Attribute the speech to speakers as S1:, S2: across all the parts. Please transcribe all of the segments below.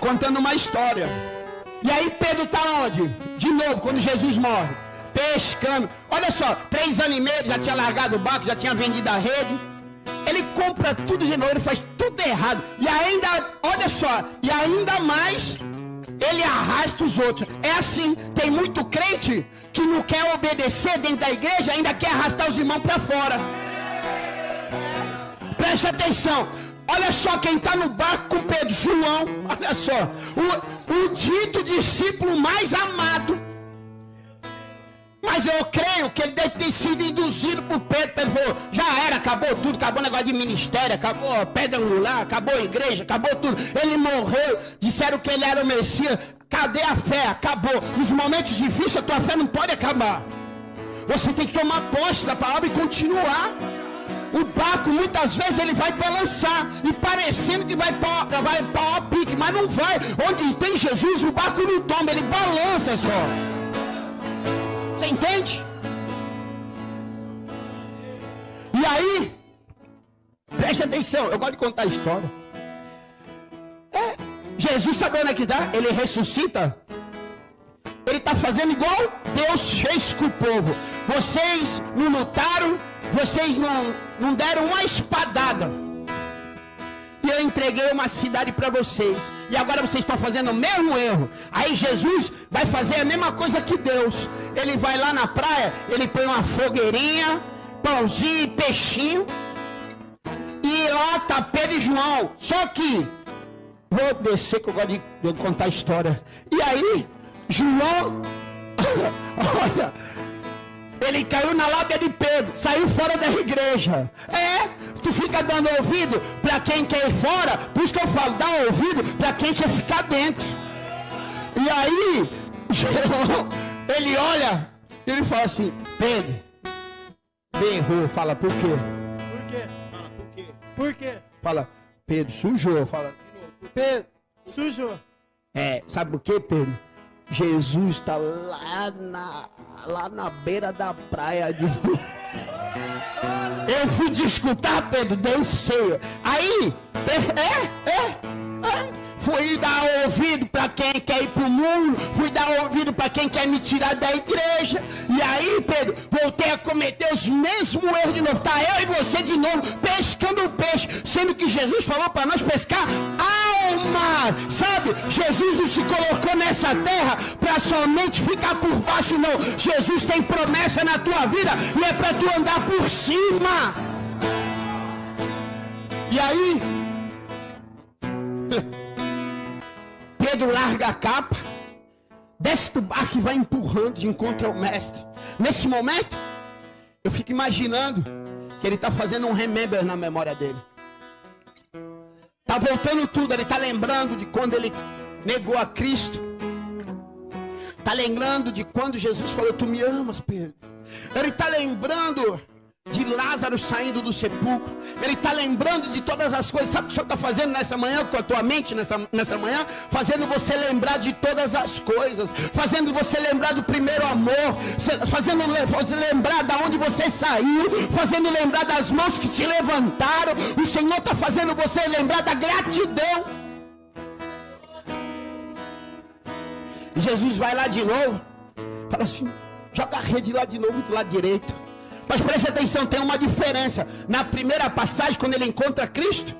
S1: contando uma história. E aí Pedro está onde? De novo, quando Jesus morre. Pescando. Olha só, 3 anos e meio, já tinha largado o barco, já tinha vendido a rede. Ele compra tudo de novo, ele faz tudo errado. E ainda, olha só, e ainda mais, ele arrasta os outros. É assim, tem muito crente que não quer obedecer dentro da igreja, ainda quer arrastar os irmãos para fora. Preste atenção. Olha só quem está no barco com Pedro, João. Olha só, o dito discípulo mais amado. Mas eu creio que ele deve ter sido induzido por Pedro. Ele falou, já era, acabou tudo, acabou o negócio de ministério, acabou a pedra angular, acabou a igreja, acabou tudo. Ele morreu, disseram que ele era o Messias. Cadê a fé? Acabou. Nos momentos difíceis a tua fé não pode acabar. Você tem que tomar posse da palavra e continuar. O barco muitas vezes ele vai balançar e parecendo que vai para o pique, mas não vai. Onde tem Jesus o barco não toma, ele balança só. Você entende? E aí, preste atenção, eu gosto de contar a história. Jesus sabe onde é que dá? Ele ressuscita. Ele está fazendo igual Deus fez com o povo. Vocês não lutaram, vocês não deram uma espadada. E eu entreguei uma cidade para vocês. E agora vocês estão fazendo o mesmo erro. Aí Jesus vai fazer a mesma coisa que Deus. Ele vai lá na praia, ele põe uma fogueirinha, pãozinho e peixinho. E lá tá Pedro e João. Só que, vou descer que eu gosto de contar a história. E aí, João, olha, ele caiu na lábia de Pedro, saiu fora da igreja. Tu fica dando ouvido para quem quer ir fora, por isso que eu falo, dá ouvido para quem quer ficar dentro. E aí, ele olha, ele fala assim, Pedro, berrou, fala, por quê?
S2: Por quê? Fala, por quê? Por quê?
S1: Fala, Pedro, sujou, fala,
S2: Pedro, sujou.
S1: Sabe por quê, Pedro? Jesus está lá na beira da praia de... Eu fui discutir, Pedro, deu ceia. Aí, fui dar ouvido para quem quer ir para o mundo, fui dar ouvido para quem quer me tirar da igreja. E aí, Pedro, voltei a cometer os mesmos erros de novo. Tá eu e você de novo, pescando peixe, sendo que Jesus falou para nós pescar alma, sabe? Jesus não se colocou nessa terra para somente ficar por baixo, não. Jesus tem promessa na tua vida e é para tu andar por cima. E aí, Pedro larga a capa, desce do barco e vai empurrando de encontro ao mestre. Nesse momento, eu fico imaginando que ele está fazendo um remember na memória dele. Está voltando tudo, ele está lembrando de quando ele negou a Cristo. Está lembrando de quando Jesus falou, tu me amas, Pedro. Ele está lembrando de Lázaro saindo do sepulcro. Ele está lembrando de todas as coisas. Sabe o que o Senhor está fazendo nessa manhã com a tua mente, nessa manhã? Fazendo você lembrar de todas as coisas. Fazendo você lembrar do primeiro amor. Fazendo você lembrar de onde você saiu. Fazendo lembrar das mãos que te levantaram. O Senhor está fazendo você lembrar da gratidão. Jesus vai lá de novo. Fala assim, joga a rede lá de novo do lado direito. Mas preste atenção, tem uma diferença. Na primeira passagem, quando ele encontra Cristo,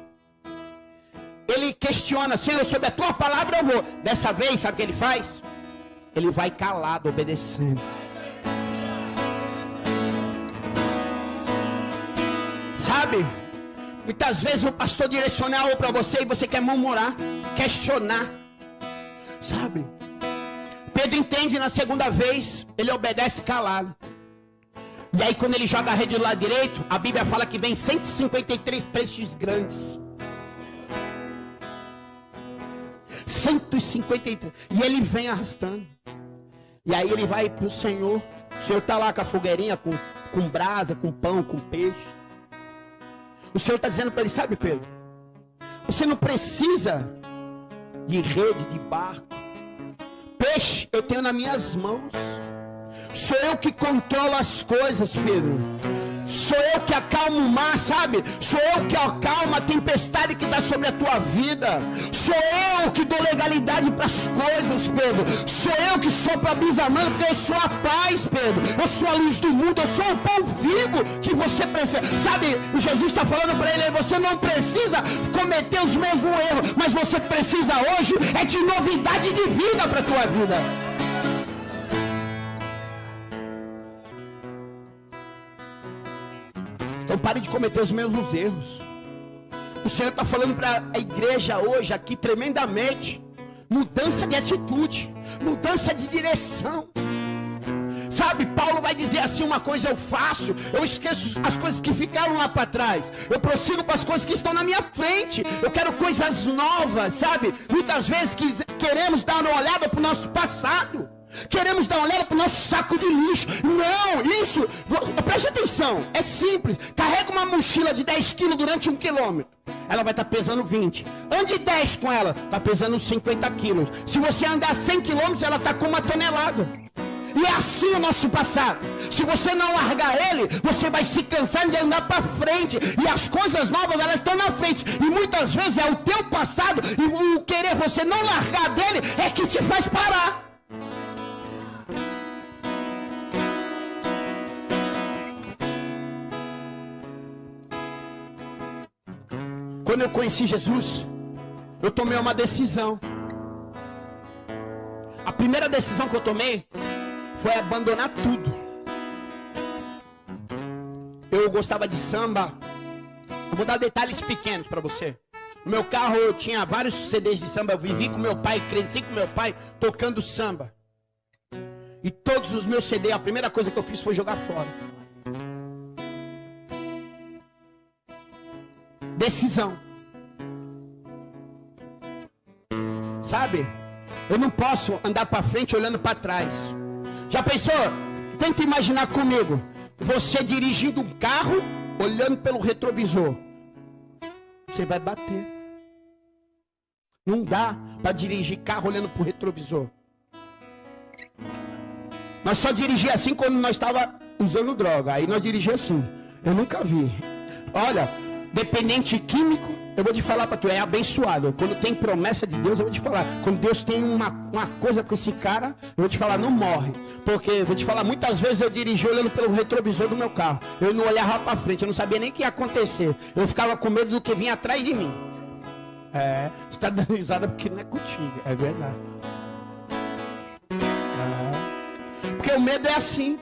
S1: ele questiona, Senhor, sobre a tua palavra eu vou. Dessa vez, sabe o que ele faz? Ele vai calado, obedecendo. Sabe? Muitas vezes o pastor direciona algo para você e você quer murmurar, questionar. Sabe? Pedro entende na segunda vez, ele obedece calado. E aí quando ele joga a rede do lado direito, a Bíblia fala que vem 153 peixes grandes. 153. E ele vem arrastando. E aí ele vai para o Senhor. O Senhor está lá com a fogueirinha, com brasa, com pão, com peixe. O Senhor está dizendo para ele, sabe, Pedro? Você não precisa de rede, de barco. Peixe eu tenho nas minhas mãos. Sou eu que controlo as coisas, Pedro. Sou eu que acalmo o mar, sabe? Sou eu que acalmo a tempestade que está sobre a tua vida. Sou eu que dou legalidade para as coisas, Pedro. Sou eu que sopro a brisa mansa, porque eu sou a paz, Pedro. Eu sou a luz do mundo, eu sou o pão vivo que você precisa. Sabe, Jesus está falando para ele, você não precisa cometer os mesmos erros, mas você precisa hoje é de novidade de vida para a tua vida. Então pare de cometer os mesmos erros. O Senhor está falando para a igreja hoje aqui tremendamente. Mudança de atitude, mudança de direção. Sabe, Paulo vai dizer assim, uma coisa eu faço, eu esqueço as coisas que ficaram lá para trás. Eu prossigo para as coisas que estão na minha frente. Eu quero coisas novas, sabe? Muitas vezes queremos dar uma olhada para o nosso passado. Queremos dar uma olhada para o nosso saco de lixo. Não, isso, preste atenção, é simples. Carrega uma mochila de 10 quilos durante 1 quilômetro. Ela vai estar pesando 20. Ande 10 com ela, está pesando 50 quilos. Se você andar 100 quilômetros, ela está com 1 tonelada. E é assim o nosso passado. Se você não largar ele, você vai se cansar de andar para frente. E as coisas novas, elas estão na frente. E muitas vezes é o teu passado e o querer você não largar dele é que te faz parar. Quando eu conheci Jesus, eu tomei uma decisão. A primeira decisão que eu tomei foi abandonar tudo. Eu gostava de samba. Eu vou dar detalhes pequenos para você. No meu carro eu tinha vários CDs de samba. Eu vivi com meu pai, cresci com meu pai tocando samba. E todos os meus CDs, a primeira coisa que eu fiz foi jogar fora. Decisão. Sabe? Eu não posso andar para frente olhando para trás. Já pensou? Tenta imaginar comigo. Você dirigindo um carro, olhando pelo retrovisor. Você vai bater. Não dá para dirigir carro olhando para o retrovisor. Nós só dirigíamos assim quando nós estávamos usando droga. Aí nós dirigíamos assim. Eu nunca vi. Olha, dependente químico, eu vou te falar para tu, é abençoado. Quando tem promessa de Deus, eu vou te falar. Quando Deus tem uma coisa com esse cara, eu vou te falar, não morre. Porque, eu vou te falar, muitas vezes eu dirigi olhando pelo retrovisor do meu carro. Eu não olhava para frente, eu não sabia nem o que ia acontecer. Eu ficava com medo do que vinha atrás de mim. É, você está dando risada porque não é contigo, é verdade. É. Porque o medo é assim.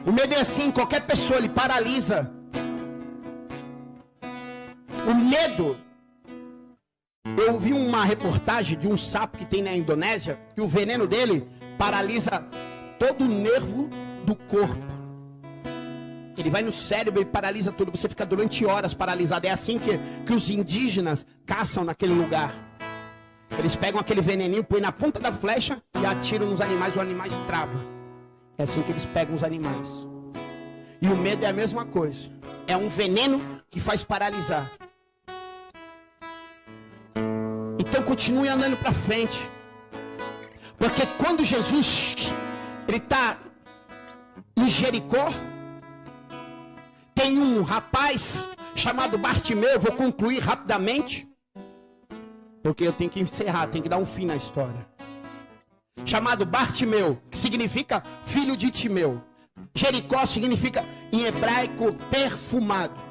S1: O medo é assim, qualquer pessoa, ele paralisa. O medo, eu vi uma reportagem de um sapo que tem na Indonésia, que o veneno dele paralisa todo o nervo do corpo. Ele vai no cérebro e paralisa tudo, você fica durante horas paralisado. É assim que os indígenas caçam naquele lugar. Eles pegam aquele veneninho, põem na ponta da flecha e atiram nos animais, os animais travam. É assim que eles pegam os animais. E o medo é a mesma coisa. É um veneno que faz paralisar. Então continue andando para frente. Porque quando Jesus ele está em Jericó, tem um rapaz chamado Bartimeu. Eu vou concluir rapidamente, porque eu tenho que encerrar, tenho que dar um fim na história. Chamado Bartimeu, que significa filho de Timeu. Jericó significa em hebraico perfumado.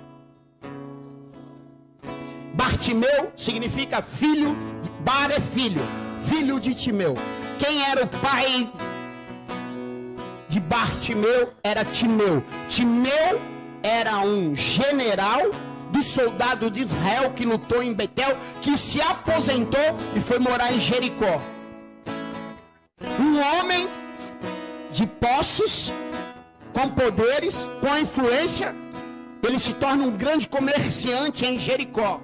S1: Bartimeu significa filho, Bar é filho, filho de Timeu. Quem era o pai de Bartimeu? Era Timeu. Timeu era um general do soldado de Israel que lutou em Betel, que se aposentou e foi morar em Jericó. Um homem de posses, com poderes, com influência, ele se torna um grande comerciante em Jericó.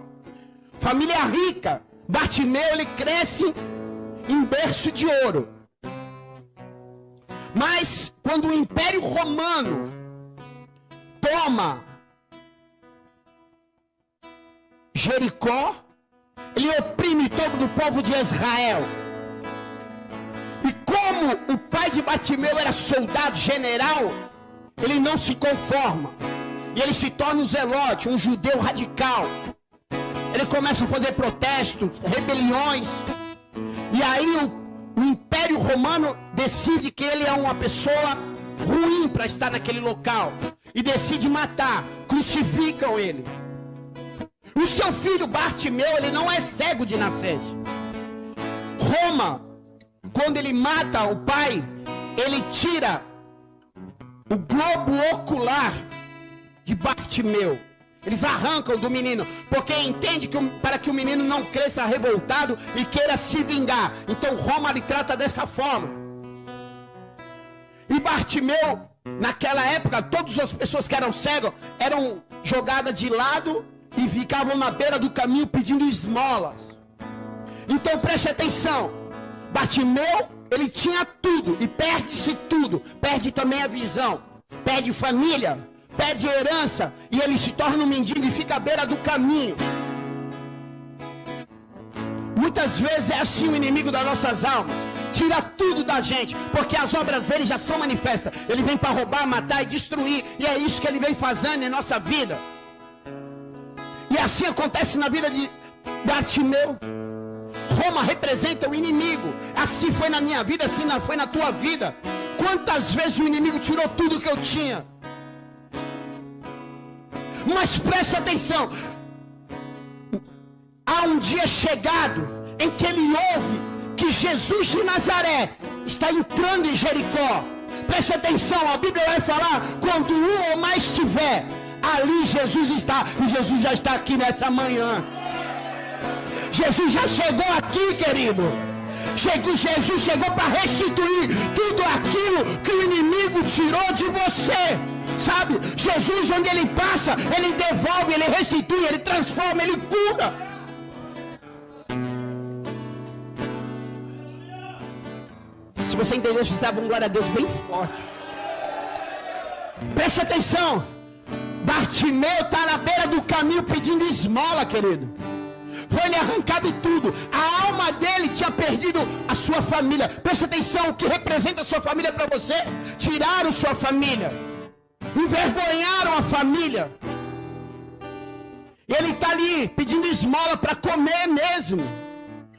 S1: Família rica. Bartimeu, ele cresce em berço de ouro. Mas quando o Império Romano toma Jericó, ele oprime todo o povo de Israel. E como o pai de Bartimeu era soldado, general, ele não se conforma. E ele se torna um zelote, um judeu radical. Ele começa a fazer protestos, rebeliões. E aí o Império Romano decide que ele é uma pessoa ruim para estar naquele local. E decide matar, crucificam ele. O seu filho Bartimeu, ele não é cego de nascer. Roma, quando ele mata o pai, ele tira o globo ocular de Bartimeu. Eles arrancam do menino, porque entende que para que o menino não cresça revoltado e queira se vingar. Então Roma lhe trata dessa forma. E Bartimeu, naquela época, todas as pessoas que eram cegas eram jogadas de lado e ficavam na beira do caminho pedindo esmolas. Então preste atenção, Bartimeu, ele tinha tudo e perde-se tudo. Perde também a visão, perde família, perde herança, e ele se torna um mendigo e fica à beira do caminho. Muitas vezes é assim o inimigo das nossas almas. Tira tudo da gente, porque as obras dele já são manifestas. Ele vem para roubar, matar e destruir. E é isso que ele vem fazendo em nossa vida. E assim acontece na vida de Bartimeu. Roma representa o inimigo. Assim foi na minha vida, assim foi na tua vida. Quantas vezes o inimigo tirou tudo que eu tinha? Mas preste atenção. Há um dia chegado em que ele ouve que Jesus de Nazaré está entrando em Jericó. Preste atenção, a Bíblia vai falar: quando um ou mais estiver, ali Jesus está. E Jesus já está aqui nessa manhã. Jesus já chegou aqui, querido. Jesus chegou para restituir tudo aquilo que o inimigo tirou de você. Sabe, Jesus, onde ele passa, ele devolve, ele restitui, ele transforma, ele cura. Se você entendeu, você dava um glória a Deus bem forte. Preste atenção. Bartimeu está na beira do caminho pedindo esmola, querido. Foi-lhe arrancado tudo. A alma dele tinha perdido a sua família. Preste atenção, o que representa a sua família para você? Tiraram sua família, envergonharam a família. Ele está ali pedindo esmola para comer mesmo,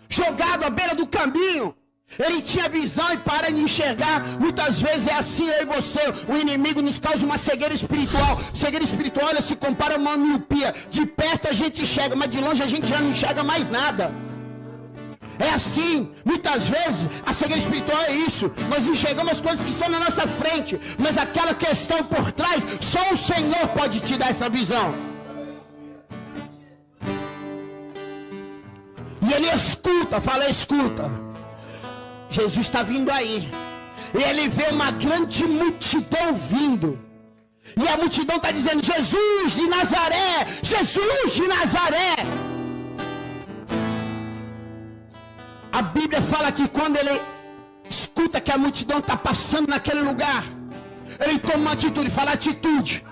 S1: jogado à beira do caminho. Ele tinha visão e para de enxergar. Muitas vezes é assim, eu e você. O inimigo nos causa uma cegueira espiritual. Cegueira espiritual, ela se compara a uma miopia. De perto a gente enxerga, mas de longe a gente já não enxerga mais nada. É assim, muitas vezes a cegueira espiritual é isso. Nós enxergamos as coisas que estão na nossa frente, mas aquela questão por trás, só o Senhor pode te dar essa visão. E ele escuta, fala, escuta. Jesus está vindo aí. E ele vê uma grande multidão vindo. E a multidão está dizendo: Jesus de Nazaré, Jesus de Nazaré. A Bíblia fala que quando ele escuta que a multidão está passando naquele lugar, ele toma uma atitude, fala atitude.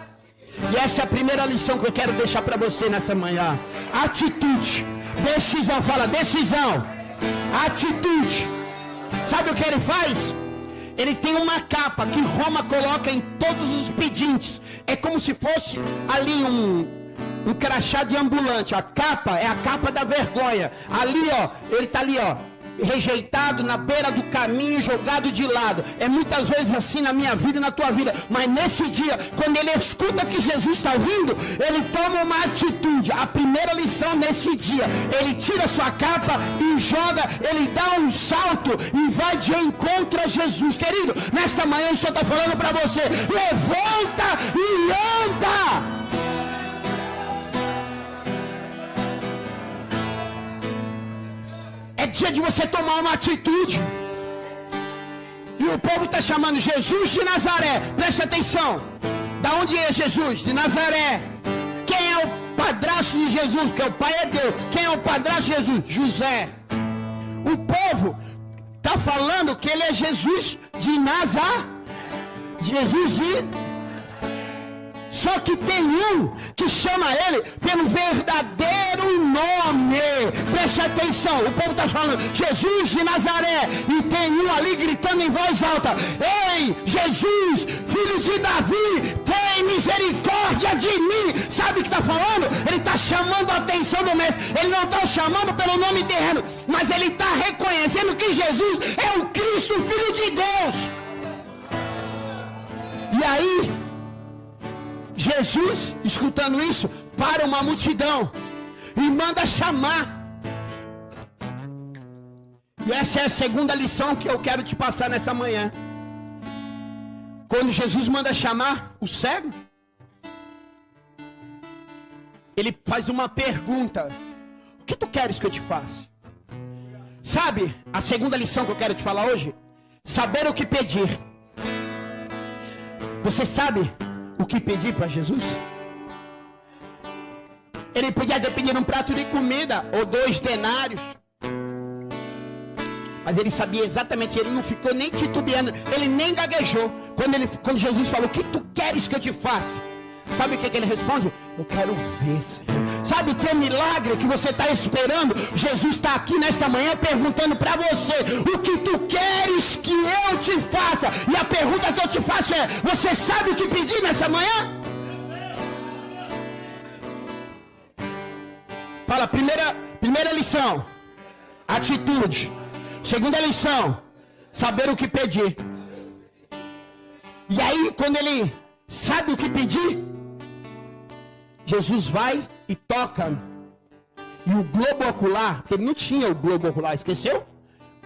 S1: E essa é a primeira lição que eu quero deixar para você nessa manhã. Atitude, decisão, fala decisão, atitude. Sabe o que ele faz? Ele tem uma capa que Roma coloca em todos os pedintes. É como se fosse ali um crachá de ambulante. A capa é a capa da vergonha. Ali, ó, ele está ali, ó, rejeitado na beira do caminho, jogado de lado. É muitas vezes assim na minha vida e na tua vida. Mas nesse dia, quando ele escuta que Jesus está vindo, ele toma uma atitude. A primeira lição nesse dia: ele tira sua capa e joga, ele dá um salto e vai de encontro a Jesus. Querido, nesta manhã o Senhor está falando para você: levanta e anda. É dia de você tomar uma atitude. E o povo está chamando Jesus de Nazaré. Preste atenção. Da onde é Jesus? De Nazaré. Quem é o padrasto de Jesus? Porque o pai é Deus. Quem é o padrasto de Jesus? José. O povo está falando que ele é Jesus de Nazaré. Jesus de... Só que tem um que chama ele pelo verdadeiro nome. Preste atenção, o povo está falando Jesus de Nazaré, e tem um ali gritando em voz alta: ei, Jesus, filho de Davi, tem misericórdia de mim. Sabe o que está falando? Ele está chamando a atenção do mestre. Ele não está chamando pelo nome terreno, mas ele está reconhecendo que Jesus é o Cristo, o Filho de Deus. E aí Jesus, escutando isso, para uma multidão e manda chamar. E essa é a segunda lição que eu quero te passar nessa manhã. Quando Jesus manda chamar o cego, ele faz uma pergunta: o que tu queres que eu te faça? Sabe, a segunda lição que eu quero te falar hoje: saber o que pedir. Você sabe o que pedir para Jesus? Ele podia ter pedido um prato de comida ou 2 denários, mas ele sabia exatamente. Ele não ficou nem titubeando, ele nem gaguejou. Quando Jesus falou: o que tu queres que eu te faça? Sabe o que ele responde? Eu quero ver, Senhor. Sabe o teu milagre que você está esperando? Jesus está aqui nesta manhã perguntando para você: o que tu queres que eu te faça? E a pergunta que eu te faço é: você sabe o que pedir nessa manhã? Fala, primeira lição, atitude. Segunda lição, saber o que pedir. E aí, quando ele sabe o que pedir, Jesus vai e toca. E o globo ocular, ele não tinha o globo ocular, esqueceu?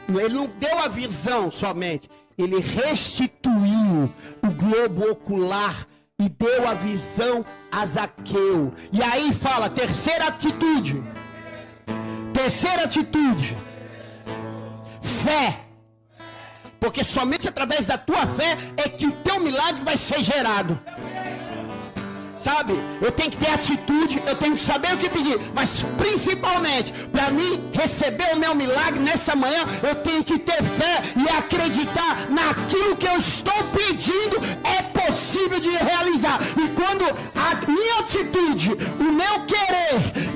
S1: Ele não deu a visão somente, ele restituiu o globo ocular e deu a visão a Zaqueu. E aí fala, terceira atitude, fé. Porque somente através da tua fé é que o teu milagre vai ser gerado. Sabe, eu tenho que ter atitude, eu tenho que saber o que pedir, mas principalmente, para mim receber o meu milagre nessa manhã, eu tenho que ter fé e acreditar naquilo que eu estou pedindo é possível de realizar. E quando a minha atitude, o meu querer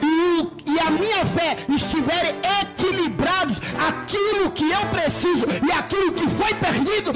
S1: e a minha fé estiverem equilibrados, aquilo que eu preciso e aquilo que foi perdido,